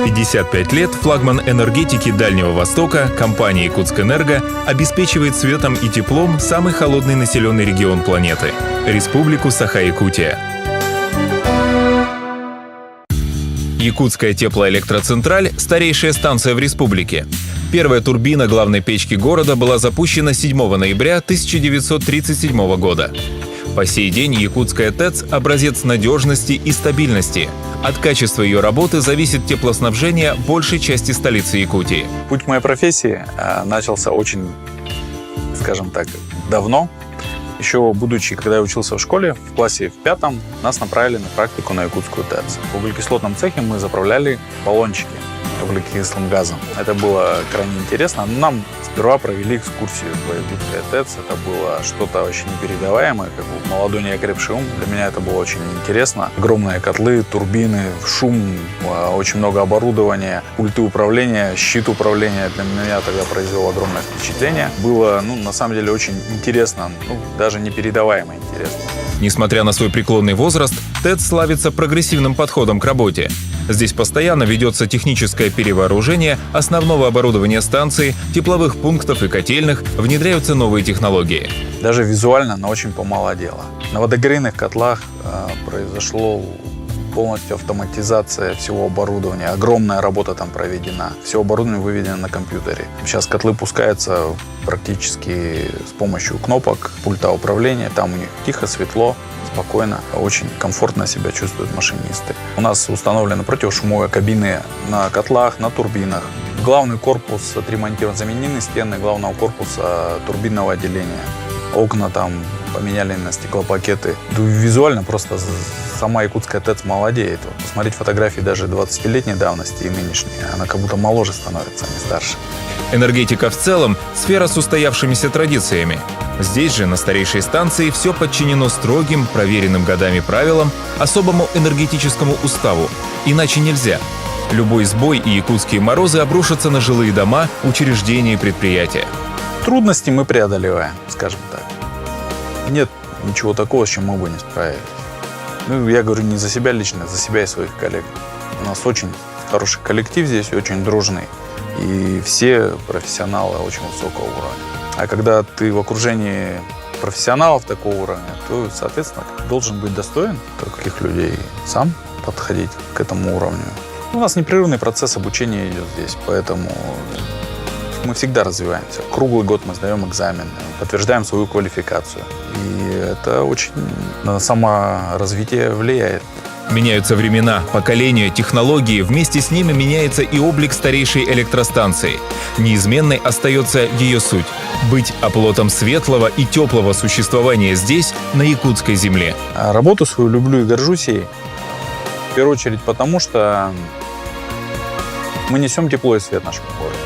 55 лет флагман энергетики Дальнего Востока, компания «Якутскэнерго», обеспечивает светом и теплом самый холодный населенный регион планеты – Республику Саха-Якутия. Якутская теплоэлектроцентраль – старейшая станция в республике. Первая турбина главной печки города была запущена 7 ноября 1937 года. По сей день якутская ТЭЦ – образец надежности и стабильности. От качества ее работы зависит теплоснабжение большей части столицы Якутии. Путь моей профессии начался очень, скажем так, давно. Еще будучи, когда я учился в школе, в классе в 5, нас направили на практику на якутскую ТЭЦ. В углекислотном цехе мы заправляли баллончики углекислым газом. Это было крайне интересно. Нам сперва провели экскурсию по якутской ТЭЦ. Это было что-то очень непередаваемое, как бы молодой неокрепший ум. Для меня это было очень интересно. Огромные котлы, турбины, шум, очень много оборудования, пульты управления, щит управления. Для меня тогда произвело огромное впечатление. Было, на самом деле, очень интересно, даже непередаваемо интересно. Несмотря на свой преклонный возраст, ТЭЦ славится прогрессивным подходом к работе. Здесь постоянно ведется техническое перевооружение основного оборудования станции, тепловых пунктов и котельных, внедряются новые технологии. Даже визуально она очень помолодела. На водогрейных котлах произошло полностью автоматизация всего оборудования. Огромная работа там проведена. Все оборудование выведено на компьютере. Сейчас котлы пускаются практически с помощью кнопок, пульта управления. Там у них тихо, светло, спокойно, очень комфортно себя чувствуют машинисты. У нас установлены противошумовые кабины на котлах, на турбинах. Главный корпус отремонтирован, заменены стены главного корпуса турбинного отделения. Окна там поменяли на стеклопакеты. Визуально просто сама якутская ТЭЦ молодеет. Посмотреть фотографии даже 20-летней давности и нынешней, она как будто моложе становится, а не старше. Энергетика в целом – сфера с устоявшимися традициями. Здесь же, на старейшей станции, все подчинено строгим, проверенным годами правилам, особому энергетическому уставу. Иначе нельзя. Любой сбой и якутские морозы обрушатся на жилые дома, учреждения и предприятия. Трудности мы преодолеваем, скажем так. Нет ничего такого, с чем мы бы не справились. Я говорю не за себя лично, за себя и своих коллег. У нас очень хороший коллектив здесь, очень дружный. И все профессионалы очень высокого уровня. А когда ты в окружении профессионалов такого уровня, то, соответственно, должен быть достоин таких людей, сам подходить к этому уровню. У нас непрерывный процесс обучения идет здесь, поэтому мы всегда развиваемся. Круглый год мы сдаем экзамены, подтверждаем свою квалификацию. И это очень на саморазвитие влияет. Меняются времена, поколения, технологии, вместе с ними меняется и облик старейшей электростанции. Неизменной остается ее суть – быть оплотом светлого и теплого существования здесь, на якутской земле. Работу свою люблю и горжусь ей. В первую очередь потому, что мы несем тепло и свет нашему городу.